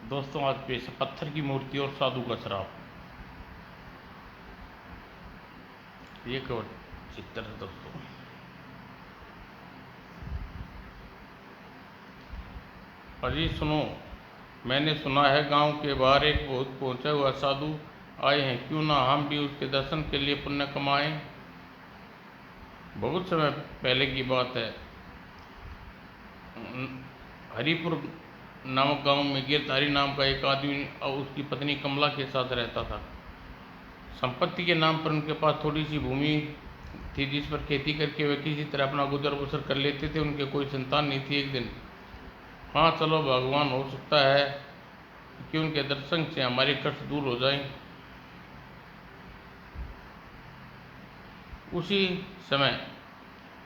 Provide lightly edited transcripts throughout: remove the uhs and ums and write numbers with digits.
दोस्तों आज पेश है पत्थर की मूर्ति और साधु का शराब। ये कवर चित्र है दोस्तों। अजी सुनो, मैंने सुना है गांव के बाहर एक बहुत पहुंचा हुआ साधु आए हैं, क्यों ना हम भी उसके दर्शन के लिए पुण्य कमाएं। बहुत समय पहले की बात है, हरिपुर नामक गांव में गिरधारी नाम का एक आदमी और उसकी पत्नी कमला के साथ रहता था। संपत्ति के नाम पर उनके पास थोड़ी सी भूमि थी, जिस पर खेती करके वे किसी तरह अपना गुजर बसर कर लेते थे। उनके कोई संतान नहीं थी। एक दिन, हाँ चलो भगवान, हो सकता है कि उनके दर्शन से हमारे कष्ट दूर हो जाएं। उसी समय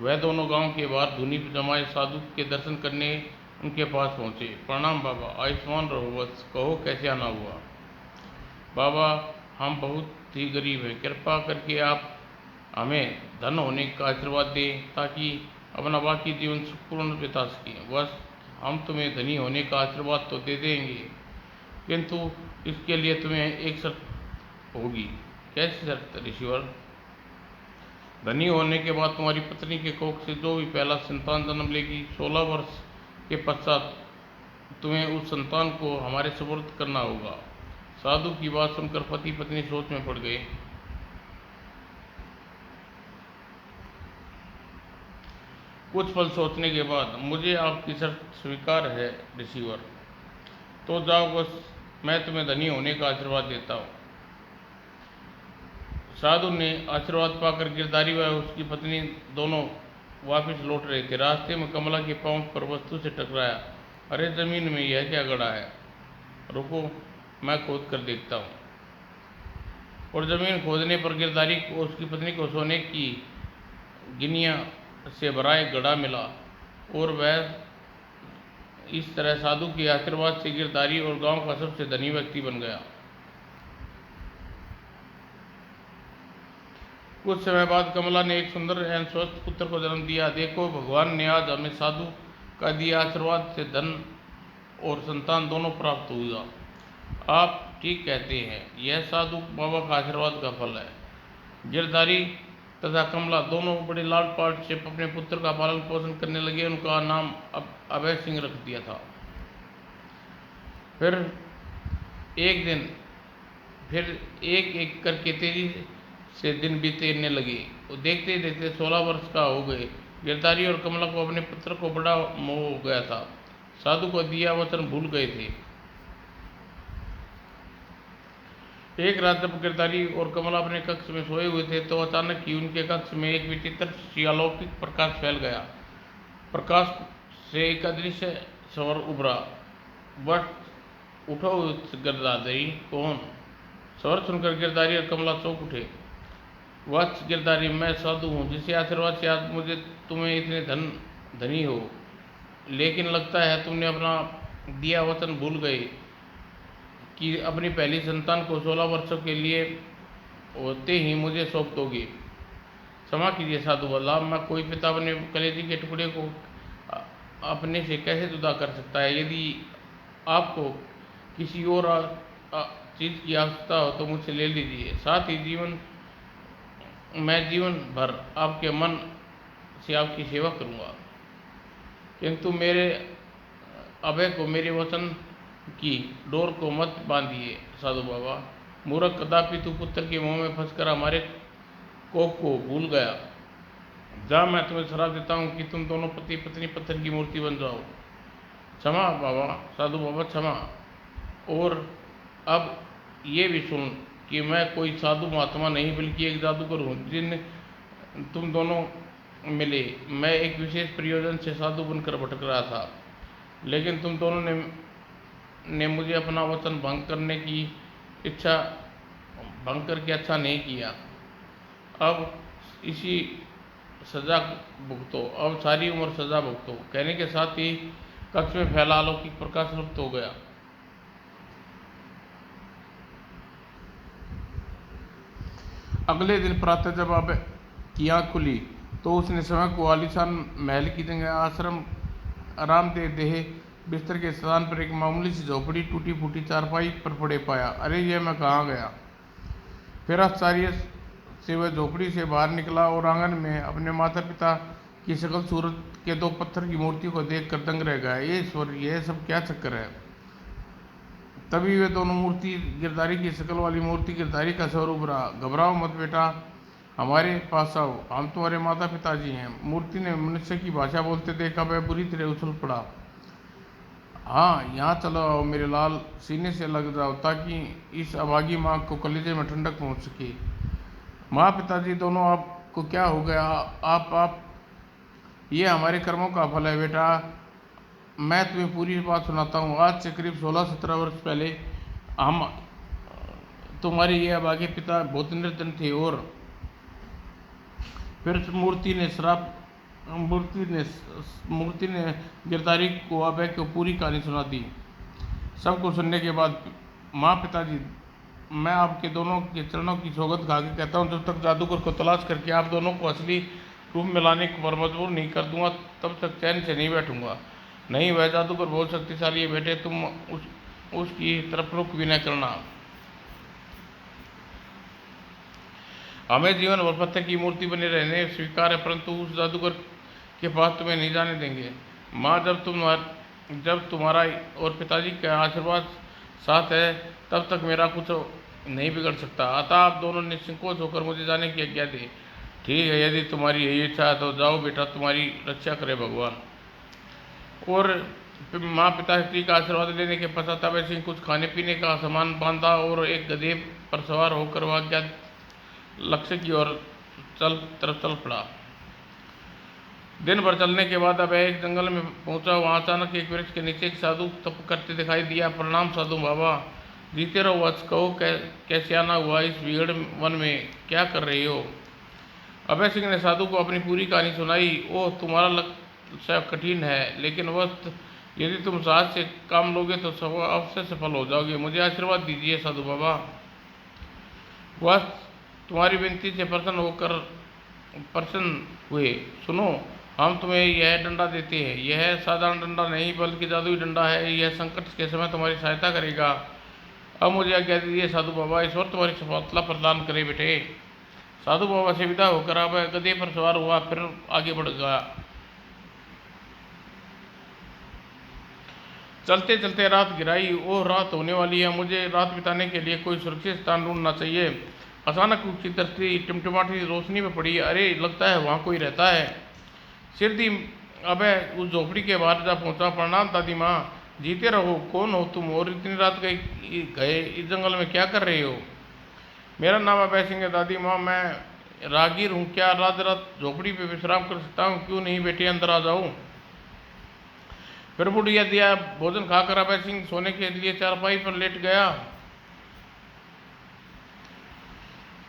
वह दोनों गांव के बाहर धुनी जमाए साधु के दर्शन करने उनके पास पहुंचे। प्रणाम बाबा, आयुष्मान रहो, बस कहो कैसे आना हुआ। बाबा, हम बहुत ही गरीब हैं, कृपा करके आप हमें धन होने का आशीर्वाद दें ताकि अपना बाकी जीवन सुखपूर्ण बिता सकें। बस हम तुम्हें धनी होने का आशीर्वाद तो दे देंगे, किंतु इसके लिए तुम्हें एक शर्त होगी। कैसी शर्त ऋषिवर? धनी होने के बाद तुम्हारी पत्नी के कोख से जो भी पहला संतान जन्म लेगी, 16 वर्ष के पश्चात तुम्हें उस संतान को हमारे सुपुर्द करना होगा। साधु की बात सुनकर पति पत्नी सोच में पड़ गए। कुछ पल सोचने के बाद, मुझे आपकी शर्त स्वीकार है ऋषिवर। तो जाओ, बस मैं तुम्हें धनी होने का आशीर्वाद देता हूँ। साधु ने आशीर्वाद पाकर गिरधारी व उसकी पत्नी दोनों वापस लौट रहे थे। रास्ते में कमला के पांव पर वस्तु से टकराया। अरे जमीन में यह क्या गड़ा है? रुको, मैं खोद कर देखता हूँ। और जमीन खोदने पर गिरधारी को उसकी पत्नी को सोने की गिनिया से भरा एक गड़ा मिला, और वह इस तरह साधु के आशीर्वाद से गिरधारी और गांव का सबसे धनी व्यक्ति बन गया। कुछ समय बाद कमला ने एक सुंदर एवं स्वस्थ पुत्र को जन्म दिया। देखो, भगवान ने आज हमें साधु का दिया आशीर्वाद से धन और संतान दोनों प्राप्त हुआ। आप ठीक कहते हैं, यह साधु बाबा का आशीर्वाद का फल है। गिरधारी तथा कमला दोनों बड़े लाड पाट से अपने पुत्र का पालन पोषण करने लगे। उनका नाम अभय सिंह रख दिया था। फिर एक एक करके तेजी से दिन बीतने लगे। वो देखते देखते 16 वर्ष का हो गए। गिरधारी और कमला को अपने पुत्र को बड़ा मोह हो गया था। साधु को दिया वचन भूल गए थे। एक रात जब गिरधारी और कमला अपने कक्ष में सोए हुए थे, तो अचानक ही उनके कक्ष में एक विचित्र सी अलौकिक प्रकाश फैल गया। प्रकाश से एक अदृश्य स्वर उभरा। बट उठो गिरधारी, कौन? स्वर सुनकर गिरधारी और कमला चौंक उठे। वत्स गिरधारी, मैं साधु हूँ, जिसके आशीर्वाद से आज मुझे तुम्हें इतने धनी हो। लेकिन लगता है तुमने अपना दिया वचन भूल गए कि अपनी पहली संतान को 16 वर्षों के लिए होते ही मुझे सौंप दोगे। क्षमा कीजिए साधु वल्लभ, मैं कोई पिता अपने कलेजी के टुकड़े को अपने से कैसे जुदा कर सकता है? यदि आपको किसी और चीज़ की आवश्यकता हो तो मुझसे ले लीजिए। साथ ही मैं जीवन भर आपके मन से आपकी सेवा करूँगा, किंतु मेरे अभय को मेरे वचन की डोर को मत बांधिए। साधु बाबा, मूर्ख, कदापि तू पुत्र के मुंह में फंसकर हमारे कोख को भूल गया। जा, मैं तुम्हें शराब देता हूँ कि तुम दोनों पति पत्नी पत्थर की मूर्ति बन जाओ। क्षमा बाबा, साधु बाबा क्षमा। और अब ये भी सुन कि मैं कोई साधु महात्मा नहीं, बल्कि एक जादूगर हूँ। जिन तुम दोनों मिले, मैं एक विशेष प्रयोजन से साधु बनकर भटक रहा था, लेकिन तुम दोनों ने मुझे अपना वचन भंग करके अच्छा नहीं किया। अब इसी सजा भुगतो, अब सारी उम्र सजा भुगतो। कहने के साथ ही कक्ष में फैला अलौकिक प्रकाश लुप्त हो गया। अगले दिन प्रातः जब अभय की आँख खुली, तो उसने समय को आलीशान महल की जगह आश्रम आरामदेह देह बिस्तर के स्थान पर एक मामूली सी झोपड़ी टूटी फूटी चारपाई पर पड़े पाया। अरे यह मैं कहाँ गया। फिर आश्चर्य से वह झोपड़ी से बाहर निकला और आंगन में अपने माता पिता की शकल सूरत के दो पत्थर की मूर्ति को देख कर दंग रह गया। ये ईश्वर, यह सब क्या चक्कर है। तभी वे दोनों मूर्ति गिरधारी की शकल वाली मूर्ति गिरधारी का स्वरूप रहा। घबराओ मत बेटा, हमारे पास आओ, हम तुम्हारे माता पिताजी हैं। मूर्ति ने मनुष्य की भाषा बोलते देखा वह बुरी तरह उछल पड़ा। हाँ, यहाँ चलो आओ मेरे लाल, सीने से लग जाओ ताकि इस अभागी माँ को कलेजे में ठंडक पहुँच सके। माँ पिताजी दोनों, आपको क्या हो गया। आप ये हमारे कर्मों का फल है बेटा। मैं तुम्हें पूरी बात सुनाता हूँ। आज से करीब 16-17 वर्ष पहले हम तुम्हारे ये अभागे पिता बहुत निर्धन थे और फिर मूर्ति ने गिरधारी को अभय को पूरी कहानी सुना दी। सबको सुनने के बाद, माँ पिताजी, मैं आपके दोनों के चरणों की सौगंध खा के कहता हूँ, जब तक जादूगर को तलाश करके आप दोनों को असली रूप में लाने पर मजबूर नहीं कर दूंगा तब तक चैन से नहीं बैठूंगा। नहीं, वह जादूगर बहुत शक्तिशाली है बेटे, तुम उसकी तरफ रुख भी न करना। हमें जीवन भर पत्थर की मूर्ति बने रहने स्वीकार है, परंतु उस जादूगर के पास तुम्हें नहीं जाने देंगे। माँ, जब तुम्हारा और पिताजी का आशीर्वाद साथ है तब तक मेरा कुछ नहीं बिगड़ सकता। अतः आप दोनों निसंकोच होकर मुझे जाने की आज्ञा दें। ठीक है, यदि तुम्हारी यही इच्छा है तो जाओ बेटा, तुम्हारी रक्षा करे भगवान। और माँ पिताजी का आशीर्वाद लेने के पश्चात अभय सिंह कुछ खाने पीने का सामान बांधा और एक गधे पर सवार होकर वह अज्ञात लक्ष्य की ओर तरफ चल पड़ा। दिन भर चलने के बाद अब एक जंगल में पहुंचा। वहां अचानक एक वृक्ष के नीचे एक साधु तप करते दिखाई दिया। प्रणाम साधु बाबा, जीते रहो। वत्स कहो, कैसे आना हुआ इस भीड़ वन में, क्या कर रहे हो। अभय सिंह ने साधु को अपनी पूरी कहानी सुनाई। ओह, तुम्हारा लक्ष्य कठिन है, लेकिन वत्स यदि तुम साहस से काम लोगे तो अवश्य सफल हो जाओगे। मुझे आशीर्वाद दीजिए साधु बाबा। वत्स तुम्हारी विनती से प्रसन्न हुए। सुनो, हम तुम्हें यह डंडा देते हैं। यह साधारण डंडा नहीं बल्कि जादुई डंडा है। यह संकट के समय तुम्हारी सहायता करेगा। अब मुझे आज्ञा दीजिए साधु बाबा, ईश्वर तुम्हारी सफलता प्रदान करे बेटे। साधु बाबा से विदा होकर अब गधे पर सवार हुआ, फिर आगे बढ़ गया। चलते चलते रात गिराई। ओह, रात होने वाली है, मुझे रात बिताने के लिए कोई सुरक्षित स्थान ढूंढना चाहिए। अचानक उसकी दृष्टि टिमटिमाती रोशनी में पड़ी। अरे, लगता है वहाँ कोई रहता है। सिर दी अबे उस झोपड़ी के बाहर जा पहुंचा। प्रणाम दादी माँ, जीते रहो। कौन हो तुम और इतनी रात गए इस जंगल में क्या कर रहे हो। मेरा नाम अभय सिंह है दादी माँ, मैं राहगीर हूँ। क्या रात रात झोपड़ी पे विश्राम कर सकता हूँ। क्यों नहीं बेटे, अंदर आ जाऊँ। फिर बुढ़िया दिया भोजन खाकर अभय सिंह सोने के लिए चारपाई पर लेट गया।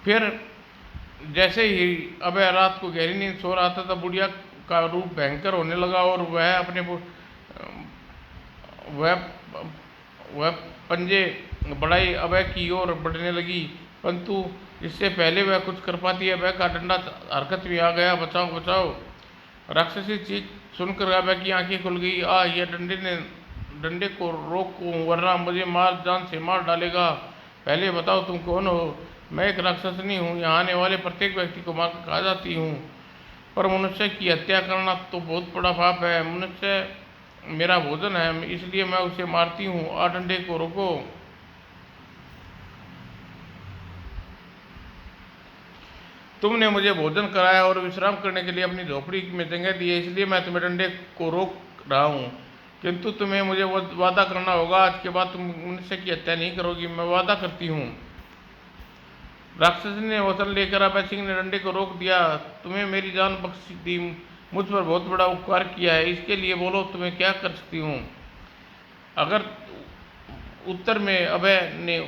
फिर जैसे ही अभय रात को गहरी नींद सो रहा था तब बुढ़िया का रूप भयंकर होने लगा और वह पंजे बढ़ाई अभय की ओर बढ़ने लगी, परंतु इससे पहले वह कुछ कर पाती अभय का डंडा हरकत में आ गया। बचाओ बचाओ। राक्षसी चीख सुनकर अभय की आंखें खुल गई। यह डंडे को रोको वरना मुझे जान से मार डालेगा। पहले बताओ तुम कौन हो। मैं एक राक्षसनी हूँ। यहाँ आने वाले प्रत्येक व्यक्ति को मार खा जाती हूँ, पर मनुष्य की हत्या करना तो बहुत बड़ा पाप है। मनुष्य मेरा भोजन है, इसलिए मैं उसे मारती हूँ। डंडे को रोको। तुमने मुझे भोजन कराया और विश्राम करने के लिए अपनी झोपड़ी में जगह दी है, इसलिए मैं तुम्हें डंडे को रोक रहा हूँ। किंतु तुम्हें मुझे वादा करना होगा, आज के बाद तुम मनुष्य की हत्या नहीं करोगी, मैं वादा करती हूँ। राक्षसी ने वचन लेकर अभय सिंह ने डंडे को रोक दिया। तुम्हें मेरी जान बख्श दी, मुझ पर बहुत बड़ा उपकार किया है, इसके लिए बोलो तुम्हें क्या कर सकती हूँ। अगर उत्तर में अभय ने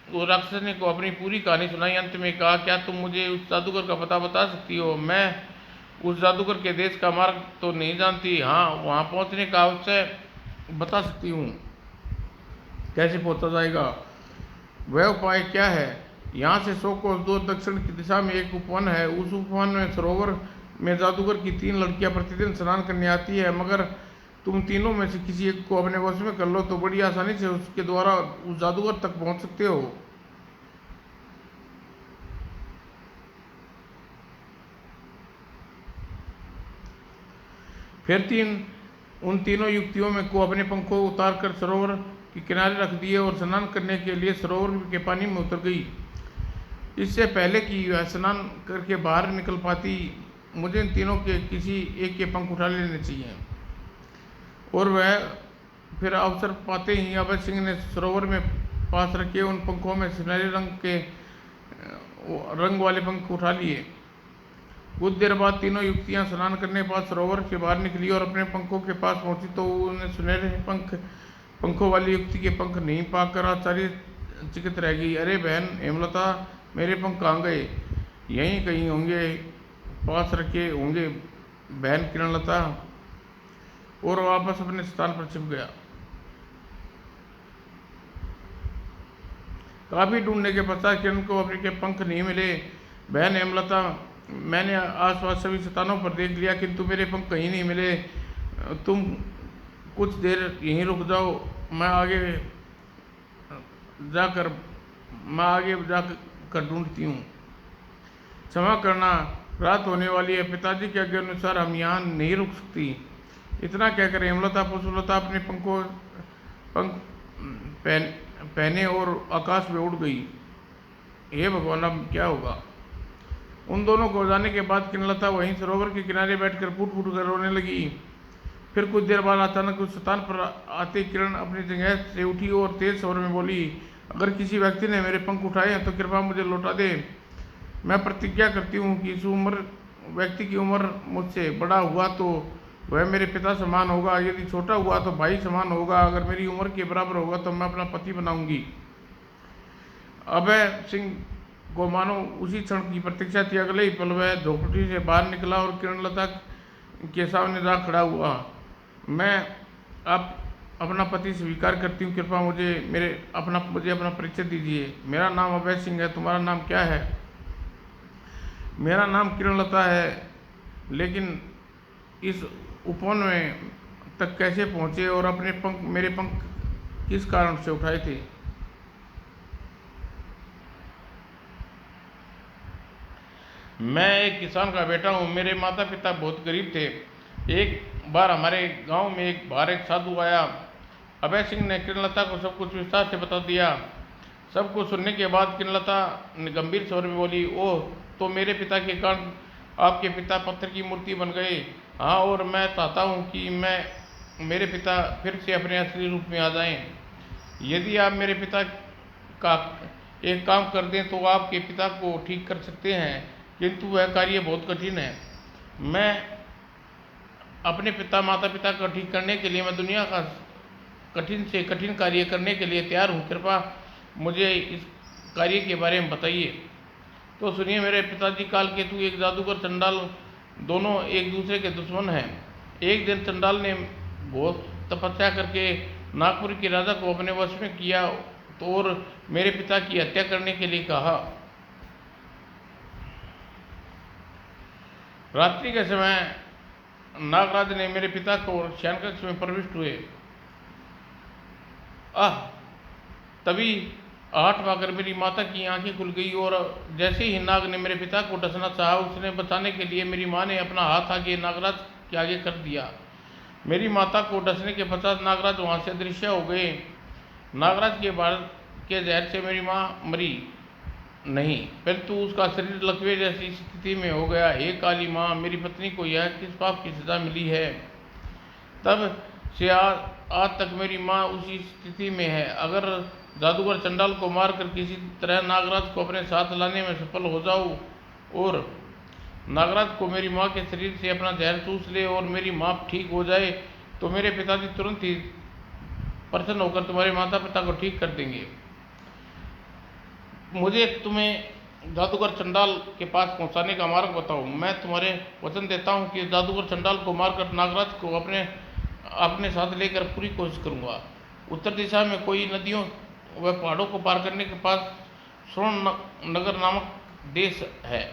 वो राक्षसनी को अपनी पूरी कहानी सुनाई। अंत में कहा, क्या तुम मुझे उस जादूगर का पता बता सकती हो। मैं उस जादूगर के देश का मार्ग तो नहीं जानती, हाँ वहाँ पहुँचने का अवश्य बता सकती हूँ। कैसे पहुँचा जाएगा, वह उपाय क्या है। यहाँ से 100 कोस दूर दक्षिण की दिशा में एक उपवन है। उस उपवन में सरोवर में जादूगर की 3 लड़कियाँ प्रतिदिन स्नान करने आती है, मगर तुम तीनों में से किसी एक को अपने वश में कर लो तो बड़ी आसानी से उसके द्वारा उस जादूगर तक पहुंच सकते हो। फिर उन तीनों युवतियों में को अपने पंखों उतार कर सरोवर के किनारे रख दिए और स्नान करने के लिए सरोवर के पानी में उतर गई। इससे पहले कि वह स्नान करके बाहर निकल पाती, मुझे इन तीनों के किसी एक के पंख उठा लेने चाहिए। और वह फिर अवसर पाते ही अभय सिंह ने सरोवर में पास रखे उन पंखों में सुनहरे रंग वाले पंख उठा लिए। कुछ देर बाद तीनों युवतियां स्नान करने के बाद सरोवर से बाहर निकली और अपने पंखों के पास पहुंची तो उन्हें सुनहरे पंखों वाली युवती के पंख नहीं पाकर आश्चर्यचकित रह गई। अरे बहन हेमलता, मेरे पंख कहाँ गए? यहीं कहीं होंगे, पास रखे होंगे बहन किरणलता। और वापस अपने स्थान पर छिप गया। काफी ढूंढने के पश्चात किरण को अपने के पंख नहीं मिले। बहन हेमलता, मैंने आसपास सभी स्थानों पर देख लिया किंतु मेरे पंख कहीं नहीं मिले। तुम कुछ देर यहीं रुक जाओ, मैं आगे जाकर ढूंढती हूँ। क्षमा करना, रात होने वाली है, पिताजी के आज्ञा अनुसार हम यहाँ नहीं रुक सकती। इतना कहकर हेमलता पुष्पलता अपने पंख पहने और आकाश में उड़ गई। हे भगवान, अब क्या होगा? उन दोनों को जाने के बाद किरणलता वहीं सरोवर के किनारे बैठकर फूट फूट कर रोने लगी। फिर कुछ देर बाद अचानक उस स्थान पर आते किरण अपनी जगह से उठी और तेज स्वर में बोली, अगर किसी व्यक्ति ने मेरे पंख उठाए हैं तो कृपया मुझे लौटा दे। मैं प्रतिज्ञा करती हूँ कि इस व्यक्ति की उम्र मुझसे बड़ा हुआ तो वह मेरे पिता समान होगा, यदि छोटा हुआ तो भाई समान होगा, अगर मेरी उम्र के बराबर होगा तो मैं अपना पति बनाऊंगी। अभय सिंह को मानो उसी क्षण की प्रतीक्षा थी। अगले ही पल वह झोपड़ी से बाहर निकला और किरणलता के सामने जा खड़ा हुआ। मैं अब अपना पति स्वीकार करती हूँ, कृपया मुझे अपना परिचय दीजिए। मेरा नाम अभय सिंह है, तुम्हारा नाम क्या है? मेरा नाम किरणलता है, लेकिन इस उपवन में तक कैसे पहुँचे और मेरे पंख किस कारण से उठाए थे? मैं एक किसान का बेटा हूँ। मेरे माता पिता बहुत गरीब थे। एक बार हमारे गांव में एक साधु आया। अभय सिंह ने किरणलता को सब कुछ विस्तार से बता दिया। सब कुछ सुनने के बाद किरणलता ने गंभीर स्वर में बोली, ओह, तो मेरे पिता के कारण आपके पिता पत्थर की मूर्ति बन गए। हाँ, और मैं चाहता हूँ कि मेरे पिता फिर से अपने असली रूप में आ जाएं। यदि आप मेरे पिता का एक काम कर दें तो आपके पिता को ठीक कर सकते हैं, किंतु वह कार्य बहुत कठिन है। मैं अपने माता पिता को ठीक करने के लिए मैं दुनिया का कठिन से कठिन कार्य करने के लिए तैयार हूँ। कृपया मुझे इस कार्य के बारे में बताइए। तो सुनिए, मेरे पिताजी कालकेतु एक जादूगर चंडाल दोनों एक दूसरे के दुश्मन हैं। एक दिन चंडाल ने बहुत तपस्या करके नागपुर के राजा को अपने वश में किया तो और मेरे पिता की हत्या करने के लिए कहा। रात्रि के समय नागराज ने मेरे पिता को शयन कक्ष में प्रविष्ट हुए। तभी आहट पाकर मेरी माता की आंखें खुल गई और जैसे ही नाग ने मेरे पिता को डसना चाहा, उसने बचाने के लिए मेरी माँ ने अपना हाथ आगे नागराज के आगे कर दिया। मेरी माता को डसने के पश्चात नागराज वहां से अदृश्य हो गए। नागराज के बाढ़ के जहर से मेरी माँ मरी नहीं, परंतु उसका शरीर लकवे जैसी स्थिति में हो गया। हे काली माँ, मेरी पत्नी को यह किस पाप की सजा मिली है? तब से आज तक मेरी माँ उसी स्थिति में है। अगर जादूगर चंडाल को मारकर किसी तरह नागराज को अपने साथ लाने में सफल हो जाऊं और नागराज को मेरी माँ के शरीर से अपना जहर चूस ले और मेरी माँ ठीक हो जाए तो मेरे पिताजी तुरंत ही प्रसन्न होकर तुम्हारे माता पिता को ठीक कर देंगे। मुझे तुम्हें जादूगर चंडाल के पास पहुंचाने का मार्ग बताओ। मैं तुम्हारे वचन देता हूं कि जादूगर चंडाल को मारकर नागराज को अपने साथ लेकर पूरी कोशिश करूंगा। उत्तर दिशा में कोई नदियों व पहाड़ों को पार करने के पास स्वर्ण नगर नामक देश है।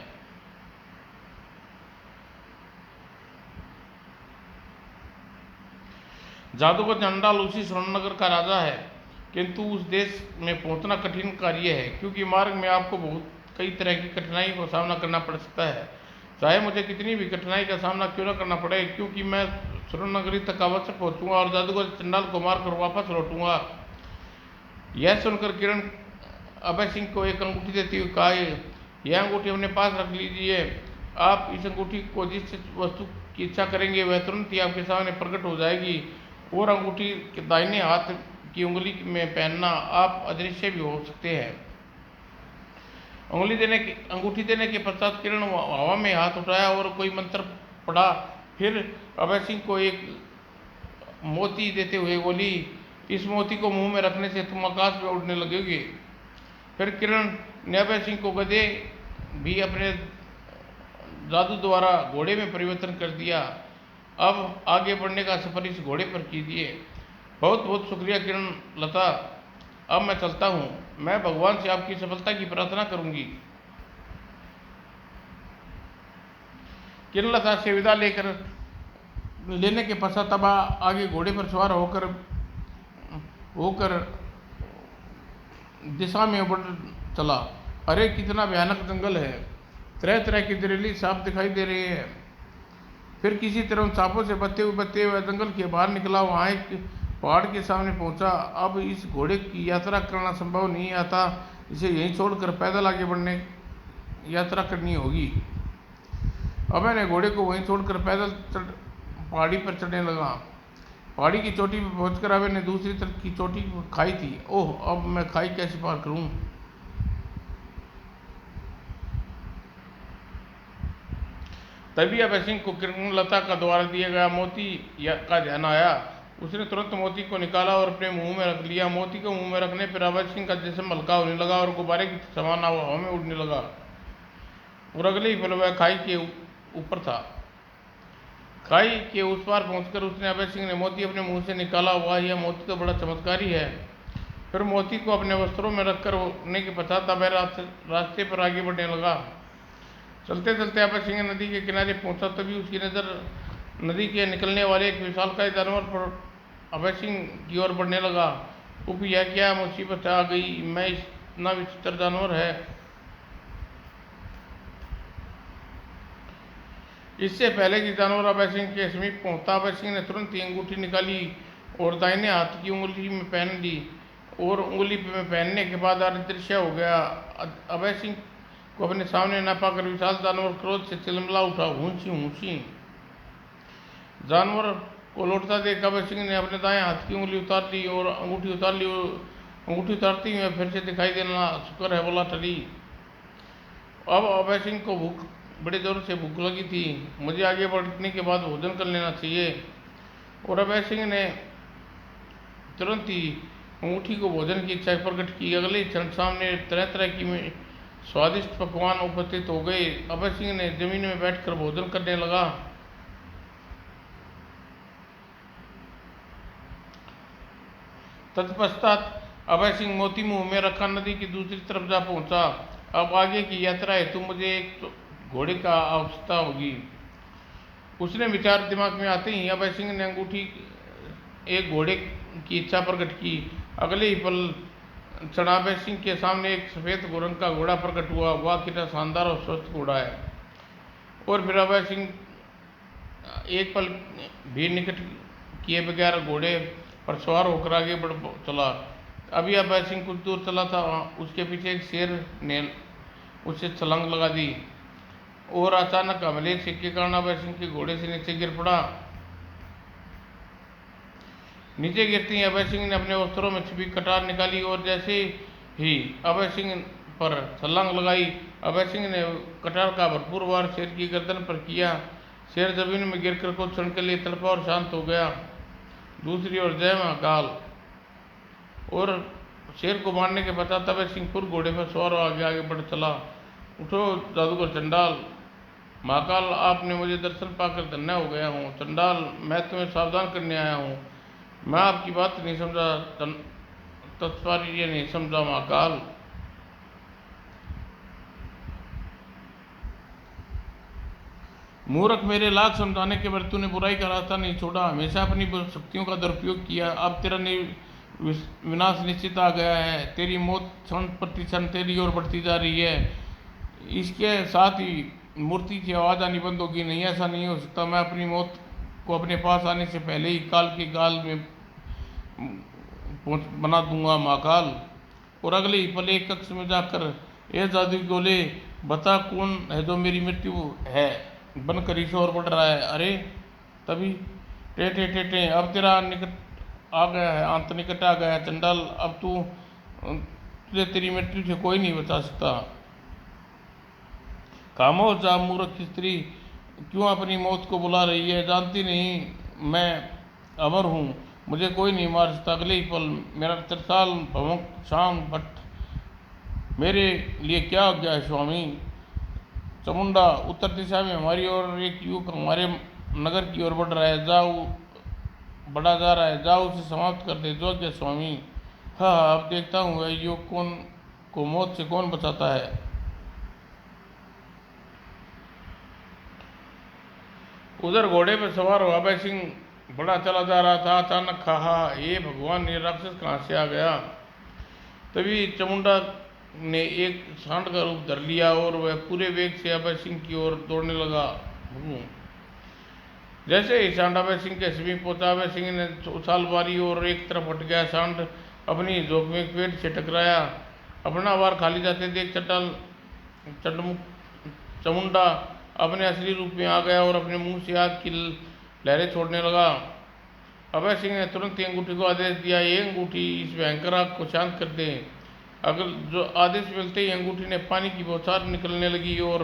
जादूगर चंडाल उसी स्वर्णनगर का राजा है, किंतु उस देश में पहुंचना कठिन कार्य है, क्योंकि मार्ग में आपको बहुत कई तरह की कठिनाई का सामना करना पड़ सकता है। चाहे मुझे कितनी भी कठिनाई का सामना क्यों न करना पड़े, क्योंकि मैं स्वर्णनगरी तक अवश्य पहुंचूंगा और जादूगर चंडाल को मारकर वापस लौटूंगा। यह सुनकर किरण अभय सिंह को एक अंगूठी देती हुई कहा, यह अंगूठी अपने पास रख लीजिए। आप इस अंगूठी को जिस वस्तु की इच्छा करेंगे वह तुरंत ही आपके सामने प्रकट हो जाएगी, और अंगूठी के दाहिने हाथ की उंगली में पहनना आप अदृश्य भी हो सकते हैं। अंगूठी देने के पश्चात किरण हवा में हाथ उठाया और कोई मंत्र पढ़ा। फिर अभय सिंह को एक मोती देते हुए बोली, इस मोती को मुंह में रखने से तुम आकाश में उड़ने लगोगे। फिर किरण ने अभय सिंह को गधे भी अपने जादू द्वारा घोड़े में परिवर्तन कर दिया। अब आगे बढ़ने का सफर इस घोड़े पर कीजिए। बहुत बहुत शुक्रिया किरण लता, अब मैं चलता हूँ। मैं भगवान से आपकी सफलता की प्रार्थना करूंगी। किरण लता से विदा लेने के पश्चात तब आगे घोड़े पर सवार होकर दिशा में बढ़ चला। अरे कितना भयानक जंगल है, तरह तरह की जहरीली सांप दिखाई दे रही है। फिर किसी तरह सांपों से बचते हुए जंगल के बाहर निकला, वहाँ एक पहाड़ के सामने पहुंचा। अब इस घोड़े की यात्रा करना संभव नहीं आता, इसे यहीं छोड़कर पैदल आगे बढ़ने यात्रा करनी होगी। अब मैंने घोड़े को वहीं छोड़कर पैदल पहाड़ी पर चढ़ने लगा। पहाड़ी की चोटी पर पहुंचकर अबे ने दूसरी तरफ की चोटी खाई थी। ओह, अब मैं खाई कैसे पार करूं? तभी अभय सिंह को किरण लता का द्वारा दिया गया मोती का ध्यान आया। उसने तुरंत मोती को निकाला और अपने मुंह में रख लिया। मोती को मुंह में रखने पर अभय सिंह का जिस्म हल्का होने लगा और गुब्बारे की समान हवा में उड़ने लगा, और अगले ही पल वह खाई के ऊपर था। खाई के उस पार पहुंचकर उसने अभय सिंह ने मोती अपने मुंह से निकाला। वाह, यह मोती तो बड़ा चमत्कारी है। फिर मोती को अपने वस्त्रों में रखकर होने के पश्चात अभय रास्ते पर आगे बढ़ने लगा। चलते चलते अभय सिंह नदी के किनारे पहुंचा, तभी उसकी नज़र नदी के निकलने वाले एक विशालकाय जानवर पर अभय सिंह की ओर बढ़ने लगा। उप, यह क्या मुसीबत आ गई, मैं इतना विचित्र जानवर है। इससे पहले कि जानवर अभय सिंह के समीप पहुंचा, अभय सिंह ने तुरंत ही अंगूठी निकाली और दाहिने हाथ की उंगली में पहन ली, और उंगली में पहनने के बाद अदृश्य हो गया। अभय सिंह को अपने सामने न पाकर विशाल जानवर क्रोध से चिलमिला उठा। हूंसी हूंसी। जानवर को लौटता देख अभय सिंह ने अपने दाएं हाथ की उंगली उतार ली और अंगूठी उतार ली। अंगूठी उतारती हुई फिर से दिखाई देना शुक्र है बोला टली। अब अभय सिंह को बड़े जोर से भूख लगी थी। मुझे आगे बढ़ने के बाद भोजन कर लेना चाहिए। और अभय सिंह ने तुरंत ही अंगूठी को भोजन की इच्छा प्रकट की। अगले क्षण सामने तरह तरह की स्वादिष्ट पकवान उपस्थित हो गए। अभय सिंह ने जमीन में बैठकर भोजन करने लगा। तत्पश्चात अभय सिंह मोती मुंह में रखा नदी की दूसरी तरफ जा पहुंचा। अब आगे की यात्रा हेतु मुझे एक घोड़े का आवश्यकता होगी। उसने विचार दिमाग में आते ही अभय सिंह ने अंगूठी एक घोड़े की इच्छा प्रकट की। अगले ही पल क्षण अभय सिंह के सामने एक सफेद रंग का घोड़ा प्रकट हुआ। वाह, कितना शानदार और स्वस्थ घोड़ा है। और फिर अभय सिंह एक पल भी निकट किए बगैर घोड़े पर सवार होकर आगे बढ़ चला। अभी अभय सिंह कुछ दूर चला था, उसके पीछे एक शेर ने उसे छलांग लगा दी और अचानक हमले के कारण अभय सिंह के घोड़े से नीचे गिर पड़ा। नीचे गिरते ही अभय सिंह ने अपने वस्त्रों में छिपी कटार निकाली और जैसे ही अभय सिंह पर छलांग लगाई, अभय सिंह ने कटार का भरपूर वार शेर की गर्दन पर किया। शेर जमीन में गिरकर कुछ क्षण के लिए तड़पा और शांत हो गया। दूसरी ओर जय महाकाल। और शेर को मारने के पश्चात अभय सिंह फिर घोड़े पर सवार आगे बढ़ चला। उठो जादूगर चंडाल, महाकाल आपने मुझे दर्शन पाकर धन्य हो गया हूँ। चंडाल, मैं तुम्हें सावधान करने आया हूँ। मैं आपकी बात नहीं समझा, तात्पर्य नहीं समझा महाकाल। मूर्ख, मेरे लाख समझाने के बाद तूने बुराई का रास्ता नहीं छोड़ा, हमेशा अपनी शक्तियों का दुरुपयोग किया। अब तेरा विनाश निश्चित आ गया है। तेरी मौत क्षण प्रति क्षण तेरी ओर बढ़ती जा रही है। इसके साथ ही मूर्ति की आवाज़ आनी बंद होगी। नहीं, ऐसा नहीं हो सकता। मैं अपनी मौत को अपने पास आने से पहले ही काल के गाल में बना दूंगा महाकाल। और अगले ही पल एक कक्ष में जाकर यह जादू बोले, बता कौन है जो मेरी मृत्यु है बनकर इस ओर बढ़ रहा है। अरे तभी टे टे टे टे, अब तेरा निकट आ गया है, अंत निकट आ गया है चंडाल। अब तुझे तेरी मृत्यु से कोई नहीं बचा सकता। खामोश जा मूर्ख स्त्री, क्यों अपनी मौत को बुला रही है? जानती नहीं मैं अमर हूँ, मुझे कोई नहीं मार सकता। अगले ही पल मेरा त्रिसाल भवक शाम भट्ट मेरे लिए क्या हो गया है स्वामी? चामुंडा, उत्तर दिशा में हमारी ओर एक युग हमारे नगर की ओर बढ़ रहा है, बढ़ा जा रहा है, जाओ उसे समाप्त कर दे। जो क्या स्वामी? हाँ, अब देखता हूँ वह युग को मौत से कौन बचाता है। उधर घोड़े पर सवार हुआ अभय सिंह बड़ा चला जा रहा था। अचानक कहा, ये भगवान, ये राक्षस कहाँ से आ गया? तभी चामुंडा ने एक सांड का रूप धर लिया और वह पूरे वेग से अभय सिंह की ओर दौड़ने लगा। जैसे ही सांड अभय सिंह के समीप पहुंचा, अभय सिंह ने उछाल मारी और एक तरफ हट गया। सांड अपनी जोक में पेड़ से टकराया। अपना वार खाली जाते देख चामुंडा अपने असली रूप में आ गया और अपने मुंह से आग की लहरें छोड़ने लगा। अभय सिंह ने तुरंत अंगूठी को आदेश दिया, ये अंगूठी इस भयंकर आग को शांत कर दे। अगर जो आदेश मिलते ही अंगूठी ने पानी की बौछार निकलने लगी और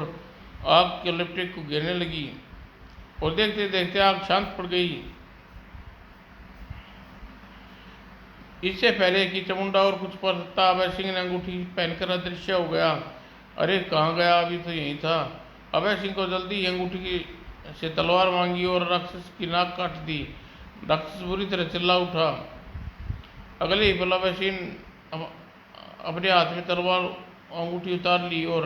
आग के लिपटे को घेरने लगी और देखते देखते आग शांत पड़ गई। इससे पहले कि चामुंडा और कुछ पता, अभय सिंह ने अंगूठी पहनकर अदृश्य हो गया। अरे कहाँ गया? अभी तो यहीं था। अभय सिंह को जल्दी ही अंगूठी से तलवार मांगी और राक्षस की नाक काट दी। राक्षस बुरी तरह चिल्ला उठा। अगले ही पल अभय सिंह अपने हाथ में तलवार अंगूठी उतार ली और,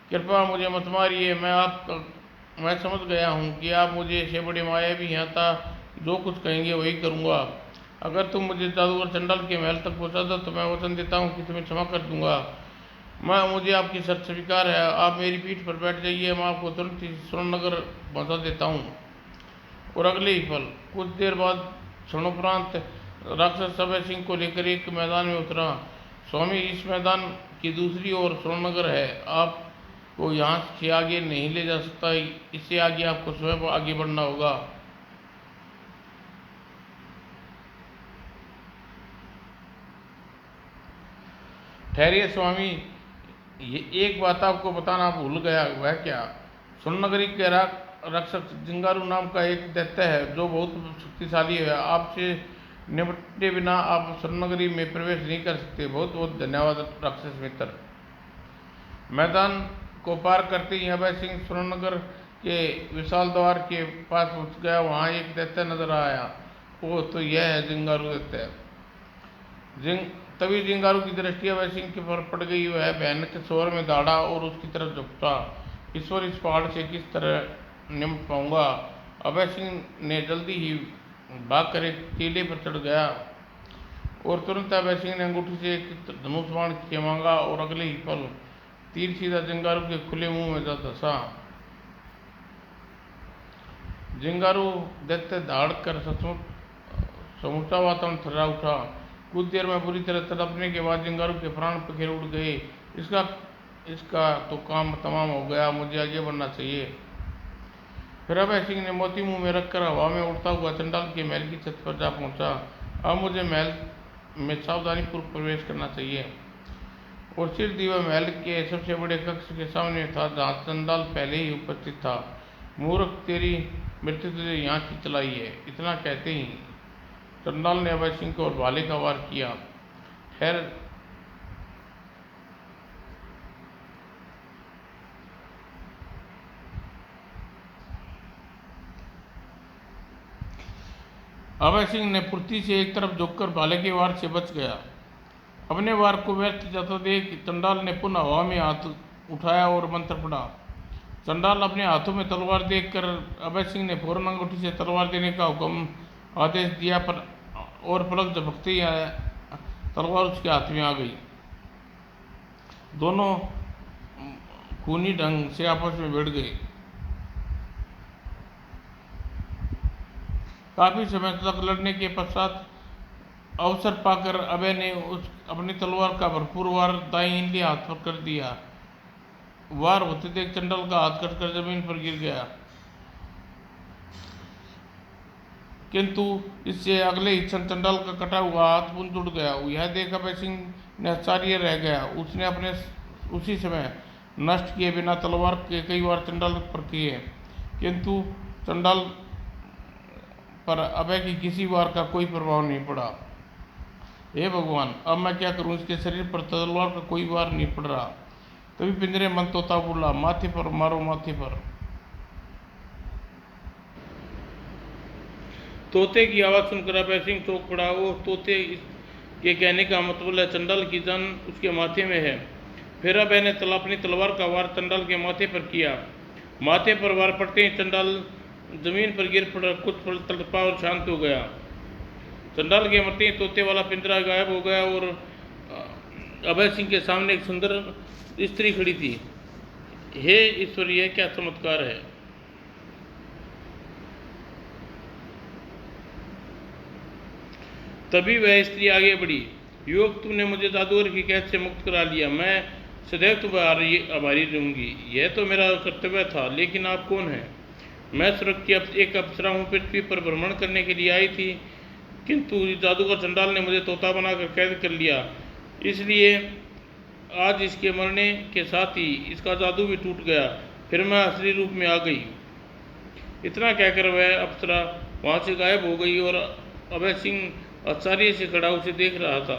कृपया मुझे मत मारिए, मैं समझ गया हूँ कि आप मुझे ऐसे बड़े मायावी हैं, था जो कुछ कहेंगे वही करूँगा। अगर तुम मुझे जादूगर चंडाल के महल तक पहुँचा दो तो मैं वचन देता हूँ कि तुम्हें क्षमा कर दूंगा। मुझे आपकी शर्त स्वीकार है। आप मेरी पीठ पर बैठ जाइए, मैं आपको तुरंत ही सुवर्णनगर पहुँचा देता हूँ। और अगले ही पल कुछ देर बाद क्षणोपरांत राक्षस अभय सिंह को लेकर एक मैदान में उतरा। स्वामी, इस मैदान की दूसरी ओर सुवर्णनगर है, आपको यहाँ से आगे नहीं ले जा सकता। इससे आगे आपको स्वयं आगे बढ़ना होगा। ठहरिए स्वामी, ये एक बात आपको बताना भूल गया। वह क्या? सुवर्णनगरी के रक्षक जिंगारू नाम का एक दैत्य है जो बहुत शक्तिशाली है। आपसे निपटे बिना आप सुवर्णनगरी में प्रवेश नहीं कर सकते। बहुत बहुत धन्यवाद राक्षस मित्र। मैदान को पार करते ही अभय सिंह सुवर्णनगर के विशाल द्वार के पास पहुंच गया। वहाँ एक दैत्य नजर आया। वो तो यह है जिंगारू दैत्य। तभी जिंगारू की दृष्टि अभय सिंह के पर पड़ गई। वह भयानक स्वर में दौड़ा और उसकी तरफ झपटा। ईश्वर, इस पहाड़ से किस तरह निपट पाऊंगा? अभय सिंह ने जल्दी ही भागकर एक टीले पर चढ़ गया और तुरंत अभय सिंह ने अंगूठी से एक धनुष बाण खींच मांगा और अगले ही पल तीर सीधा जिंगारू के खुले मुंह में जा धंसा। जिंगारू दैत्य धाड़ कर समूचा वातावरण थर्रा उठा। कुछ देर में बुरी तरह तड़पने के बाद जिंगारू के प्राण पखेर उड़ गए। इसका तो काम तमाम हो गया, मुझे आगे बढ़ना चाहिए। फिर अभय सिंह ने मोती मुंह में रखकर हवा में उड़ता हुआ चंडाल के महल की छत पर जा पहुंचा। अब मुझे महल में सावधानीपूर्वक प्रवेश करना चाहिए। और सिर दीवा महल के सबसे बड़े कक्ष के सामने था जहाँ चंडाल पहले ही उपस्थित था। मूर्ख, तेरी मृत्यु तुझे यहाँ की चलाई है। इतना कहते ही चंडाल ने अभय सिंह को और भाले का वार किया। खैर, अभय सिंह ने फुर्ती से एक तरफ झुककर भाले के वार से बच गया। अपने वार को व्यर्थ जाता देख चंडाल ने पुनः हवा में हाथ उठाया और मंत्र पढ़ा। चंडाल अपने हाथों में तलवार देखकर अभय सिंह ने फौरन अंगूठी से तलवार देने का हुक्म आदेश दिया, पर और पलक झपकते ही तलवार उसके हाथ में आ गई। दोनों खूनी ढंग से आपस में भिड़ गए। काफी समय तक लड़ने के पश्चात अवसर पाकर अभय ने अपनी तलवार का भरपूर वार दाईं इंगली हाथ पर कर दिया। वार होते देख चंडाल का हाथ कटकर जमीन पर गिर गया, किंतु इससे अगले ही क्षण चंडाल का कटा हुआ हाथ पुनः जुड़ गया। यह देख अभय सिंह ने आश्चर्य रह गया। उसने अपने उसी समय नष्ट किए बिना तलवार के कई बार चंडाल पर किए, किंतु चंडाल पर अभय की किसी वार का कोई प्रभाव नहीं पड़ा। हे भगवान, अब मैं क्या करूं? इसके शरीर पर तलवार का कोई वार नहीं पड़ रहा। तभी पिंजरे मन तोता बोला, माथे पर मारो, माथे पर। तोते की आवाज सुनकर अभय सिंह चौंक पड़ा। वो तोते के कहने का मतलब है चंडाल की जान उसके माथे में है। फिर अभय ने अपनी तलवार का वार चंडाल के माथे पर किया। माथे पर वार पड़ते ही चंडाल जमीन पर गिर पड़ा, कुछ पल तड़पा और शांत हो गया। चंडाल के मरते ही तोते वाला पिंजरा गायब हो गया और अभय सिंह के सामने एक सुंदर स्त्री खड़ी थी। हे ईश्वर, यह क्या चमत्कार है! तभी वह स्त्री आगे बढ़ी। युवक, तुमने मुझे जादूगर की कैद से मुक्त करा लिया। मैं सदैव तुम्हारी आभारी रहूंगी। यह तो मेरा कर्तव्य था, लेकिन आप कौन हैं? मैं स्वर्ग की एक अप्सरा हूँ, पृथ्वी पर भ्रमण करने के लिए आई थी, किंतु जादूगर चंडाल ने मुझे तोता बनाकर कैद कर लिया। इसलिए आज इसके मरने के साथ ही इसका जादू भी टूट गया। फिर मैं असली रूप में आ गई। इतना कहकर वह अप्सरा वहाँ से गायब हो गई और अभय सिंह आश्चर्य से खड़ा उसे देख रहा था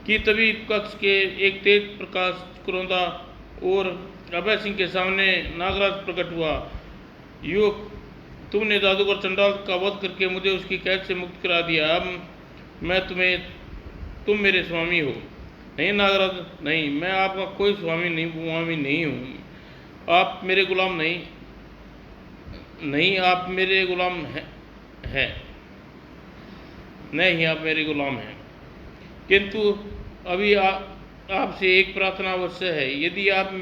कि तभी कक्ष के एक तेज प्रकाश कुरौंदा और अभय सिंह के सामने नागराज प्रकट हुआ। युवक, तुमने जादूगर चंडाल का वध करके मुझे उसकी कैद से मुक्त करा दिया। अब मैं तुम मेरे स्वामी हो। नहीं नागराज, नहीं, मैं आपका कोई स्वामी नहीं हूँ। आप मेरे गुलाम नहीं, आप मेरे गुलाम हैं। नहीं, आप मेरे गुलाम हैं, किंतु अभी आपसे एक प्रार्थना अवश्य है। यदि आप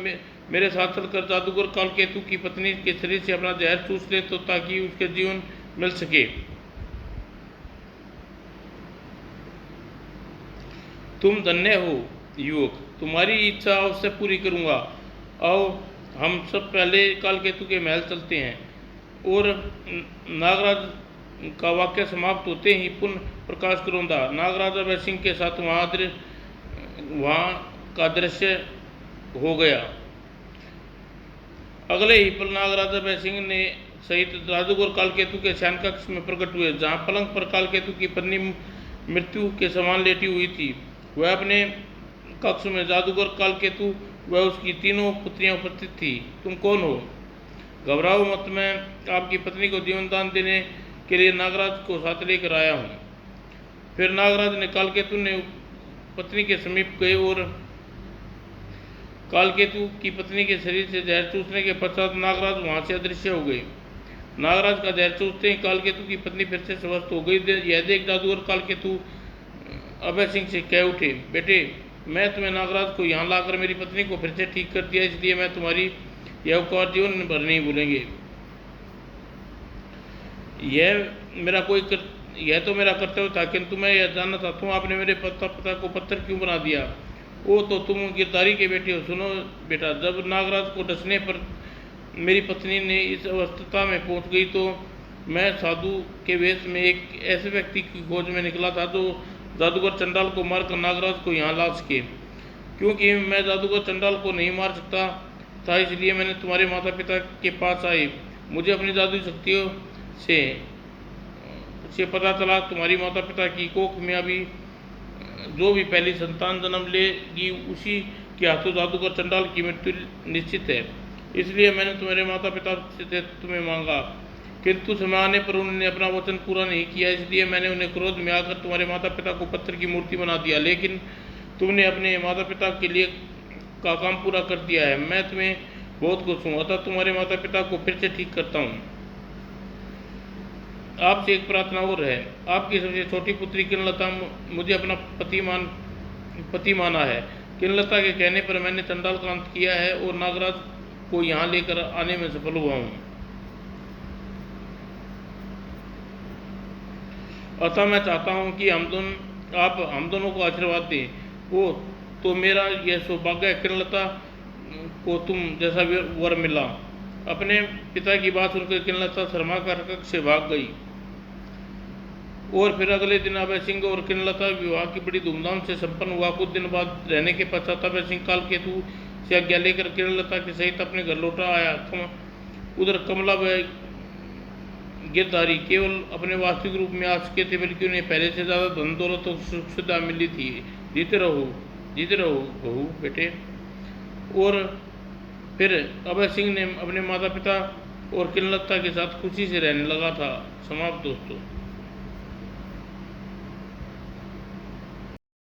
मेरे साथ चलकर जादूगर कालकेतु की पत्नी के शरीर से अपना जहर चूस ले, तो ताकि उसके जीवन मिल सके। तुम धन्य हो युवक, तुम्हारी इच्छा अवश्य पूरी करूंगा। आओ हम सब पहले कालकेतु के महल चलते हैं। और नागराज का वाक्य समाप्त होते ही पुनः प्रकाश कुरौंदा नागराज अभय सिंह के साथ वहाँ का दृश्य हो गया। अगले ही पल नागराज अभय सिंह ने सहित जादूगर कालकेतु के शयन कक्ष में प्रकट हुए, जहाँ पलंग पर कालकेतु की पत्नी मृत्यु के समान लेटी हुई थी। वह अपने कक्ष में जादूगर कालकेतु व उसकी तीनों पुत्रियां उपस्थित थी। तुम कौन हो? घबराओ मत, मैं आपकी पत्नी को जीवन दान देने के लिए नागराज को साथ लेकर आया हूँ। फिर नागराज ने कालकेतु ने पत्नी के समीप गए और कालकेतु की पत्नी के शरीर से जहर चूसने के पश्चात नागराज वहां से अदृश्य हो गए। नागराज का जहर चूसते ही कालकेतु की पत्नी फिर से स्वस्थ हो गई। यह देख जादूगर कालकेतु अभय सिंह से कह उठे, बेटे, मैं तुम्हें नागराज को यहाँ लाकर मेरी पत्नी को फिर से ठीक कर दिया, इसलिए मैं तुम्हारी यह उपकार जीवन भर नहीं भूलेंगे। यह तो मेरा कर्तव्य था, किंतु मैं यह जानना चाहता हूँ, आपने मेरे पिता को पत्थर क्यों बना दिया? वो तो तुम गिरधारी के बेटे हो। सुनो बेटा, जब नागराज को डसने पर मेरी पत्नी ने इस अवस्था में पहुँच गई, तो मैं साधु के वेश में एक ऐसे व्यक्ति की खोज में निकला था जो जादूगर चंडाल को मारकर नागराज को यहाँ ला सके। क्योंकि मैं जादूगर चंडाल को नहीं मार सकता था, इसलिए मैंने तुम्हारे माता पिता के पास आई। मुझे अपनी जादुई शक्तियों से पता चला तुम्हारी माता पिता की कोख में अभी जो भी पहली संतान जन्म लेगी, उसी के हाथों जादूगर चंडाल की मृत्यु निश्चित है। इसलिए मैंने तुम्हारे माता पिता से तुम्हें मांगा, किंतु समय आने पर उन्होंने अपना वचन पूरा नहीं किया, इसलिए मैंने उन्हें क्रोध में आकर तुम्हारे माता पिता को पत्थर की मूर्ति बना दिया। लेकिन तुमने अपने माता पिता के लिए का काम पूरा कर दिया है। मैं तुम्हें बहुत खुश हूँ, अतः तुम्हारे माता पिता को फिर से ठीक करता हूँ। आपसे एक प्रार्थना और है, आपकी सबसे छोटी पुत्री किरणलता मुझे अपना पति माना है। किरणलता के कहने पर मैंने चंडाल का अंत किया है और नागराज को यहाँ लेकर आने में सफल हुआ हूँ। अतः मैं चाहता हूँ कि आप हम दोनों को आशीर्वाद दें। वो तो मेरा यह सौभाग्य है, किरणलता को तुम जैसा वर मिला। अपने पिता की बात सुनकर किरणलता शर्मा कर कक्ष से भाग गई और फिर अगले दिन अभय सिंह और किरणलता विवाह की बड़ी धूमधाम से संपन्न हुआ। कुछ दिन बाद रहने के पश्चात अभय सिंह कालकेतु से आज्ञा लेकर किरणलता के सहित अपने घर लौटा आया। उधर कमला व गिरधारी केवल अपने वास्तविक रूप में आ चुके थे, बल्कि उन्हें पहले से ज्यादा धन दौलत और सुख सुविधा मिली थी। जीते रहो बहू बेटे। और फिर अभय सिंह ने अपने माता पिता और किरणलता के साथ खुशी से रहने लगा था। समाप्त दोस्तों।